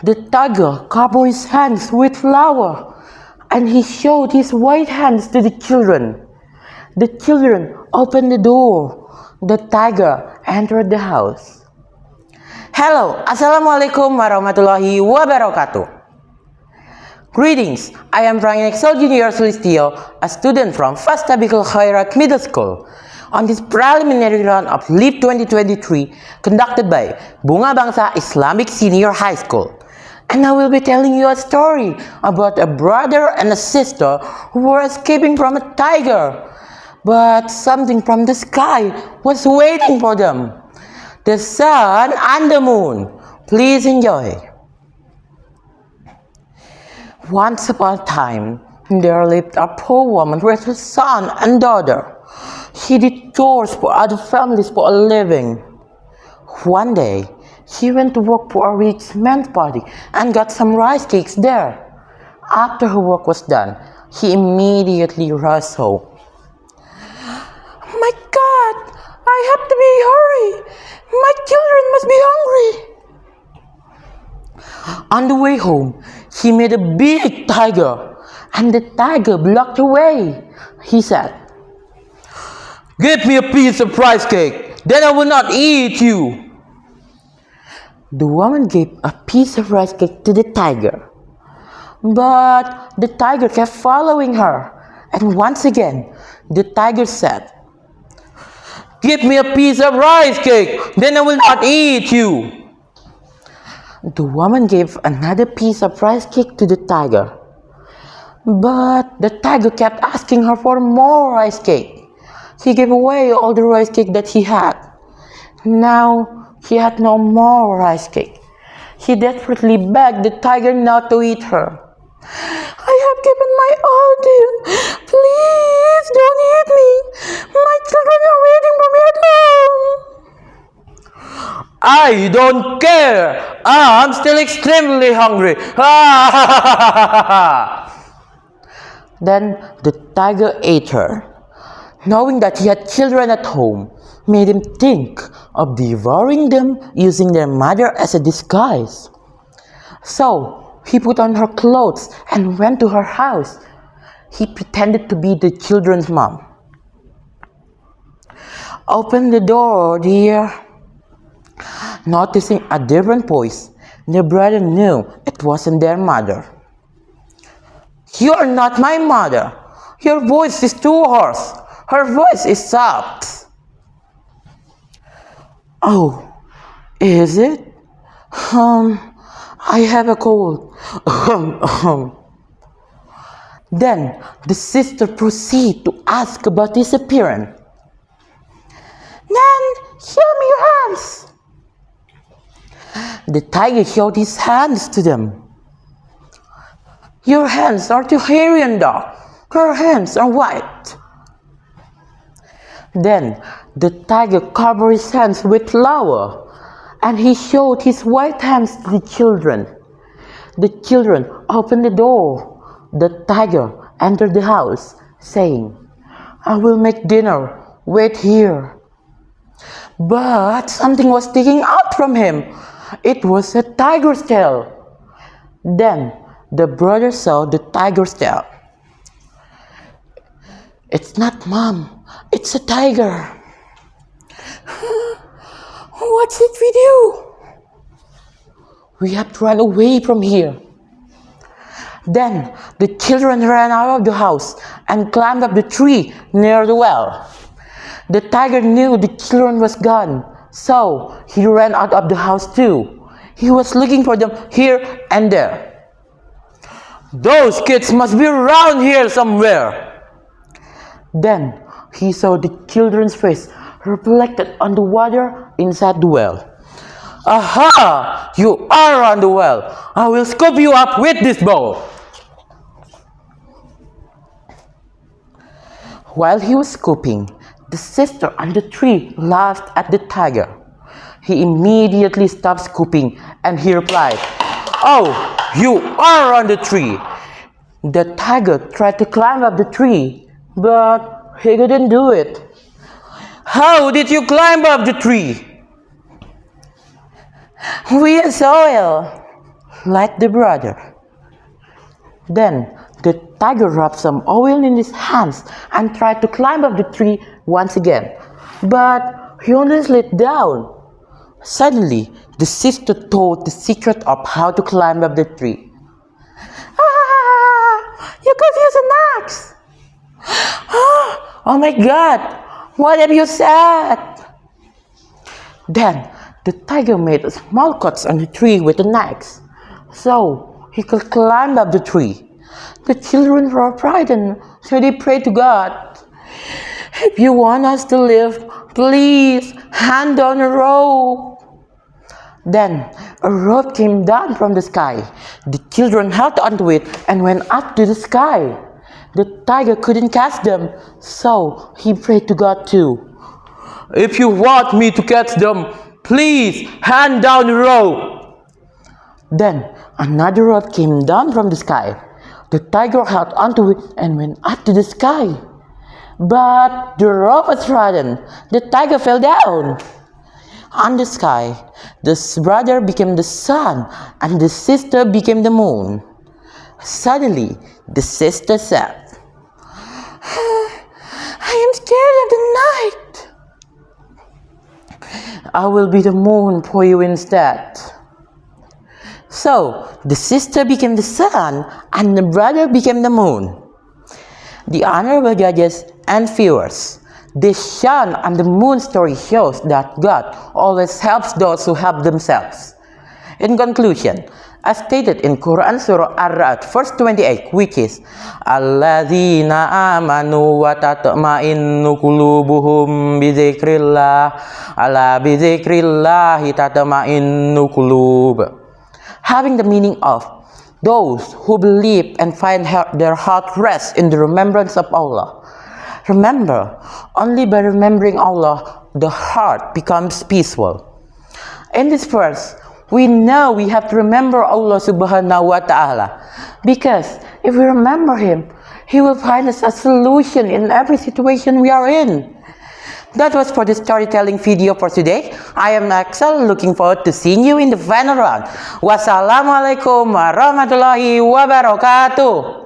The tiger covered his hands with flour, and he showed his white hands to the children. The children opened the door. The tiger entered the house. Hello, Assalamualaikum warahmatullahi wabarakatuh. Greetings, I am Rangin Excel Junior Sulistio, a student from Fastabiqul Middle School. On this preliminary round of LEAP 2023 conducted by Bunga Bangsa Islamic Senior High School. And I will be telling you a story about a brother and a sister who were escaping from a tiger. But something from the sky was waiting for them. The sun and the moon. Please enjoy. Once upon a time, there lived a poor woman with her son and daughter. She did chores for other families for a living. One day, she went to work for a rich man's party and got some rice cakes there. After her work was done, she immediately rushed home. My God, I have to be hurry. My children must be hungry. On the way home, she met a big tiger, and the tiger blocked her way. He said, "Give me a piece of rice cake, then I will not eat you." The woman gave a piece of rice cake to the tiger, but the tiger kept following her, and once again, the tiger said, "Give me a piece of rice cake, then I will not eat you." The woman gave another piece of rice cake to the tiger, but the tiger kept asking her for more rice cake. He gave away all the rice cake that he had. Now he had no more rice cake. He desperately begged the tiger not to eat her. "I have given my all to you. Please don't eat me. My children are waiting for me at home." "I don't care. I'm still extremely hungry." Then the tiger ate her. Knowing that he had children at home made him think of devouring them using their mother as a disguise. So he put on her clothes and went to her house. He pretended to be the children's mom. "Open the door, dear." Noticing a different voice, the brother knew it wasn't their mother. "You're not my mother. Your voice is too hoarse. Her voice is soft." "Oh, is it? I have a cold." Then the sister proceeded to ask about his appearance. "Then show me your hands." The tiger showed his hands to them. "Your hands are too hairy and dark. Her hands are white." Then the tiger covered his hands with flour, and he showed his white hands to the children. The children opened the door. The tiger entered the house, saying, "I will make dinner. Wait here." But something was sticking out from him. It was a tiger's tail. Then the brother saw the tiger's tail. "It's not Mom. It's a tiger." "What's it with you?" "We have to run away from here." Then the children ran out of the house and climbed up the tree near the well. The tiger knew the children was gone, so he ran out of the house too. He was looking for them here and there. "Those kids must be around here somewhere." Then he saw the children's face reflected on the water inside the well. "Aha! You are on the well. I will scoop you up with this bowl." While he was scooping, the sister on the tree laughed at the tiger. He immediately stopped scooping and he replied, "Oh, you are on the tree." The tiger tried to climb up the tree, but he couldn't do it. "How did you climb up the tree?" "Via soil." like the brother. Then the tiger rubbed some oil in his hands and tried to climb up the tree once again, but he only slid down. Suddenly, the sister told the secret of how to climb up the tree. Ah, you could use an axe. Oh my God, what have you said? Then the tiger made a small cuts on the tree with an axe, so he could climb up the tree. The children were frightened, so they prayed to God. If you want us to live, please hand down a rope. Then a rope came down from the sky. The children held onto it and went up to the sky. The tiger couldn't catch them, so he prayed to God too. If you want me to catch them, please hand down the rope. Then another rope came down from the sky. The tiger held onto it and went up to the sky. But the rope was rotten. The tiger fell down. On the sky, the brother became the sun and the sister became the moon. Suddenly, the sister said, I am scared of the night. I will be the moon for you instead. So, the sister became the sun and the brother became the moon. The honorable judges and viewers, the sun and the moon story shows that God always helps those who help themselves. In conclusion, as stated in Quran Surah Ar-Ra'd verse 28, which is Alladzina amanu wa tatma'innu qulubuhum bizikrillah ala bizikrillahi tatma'innu qulub, having the meaning of those who believe and find their heart rest in the remembrance of Allah. Remember, only by remembering Allah, the heart becomes peaceful. In this verse, we know we have to remember Allah subhanahu wa ta'ala, because if we remember Him, He will find us a solution in every situation we are in. That was for the storytelling video for today. I am Axel, looking forward to seeing you in the final round. Wassalamualaikum warahmatullahi wabarakatuh.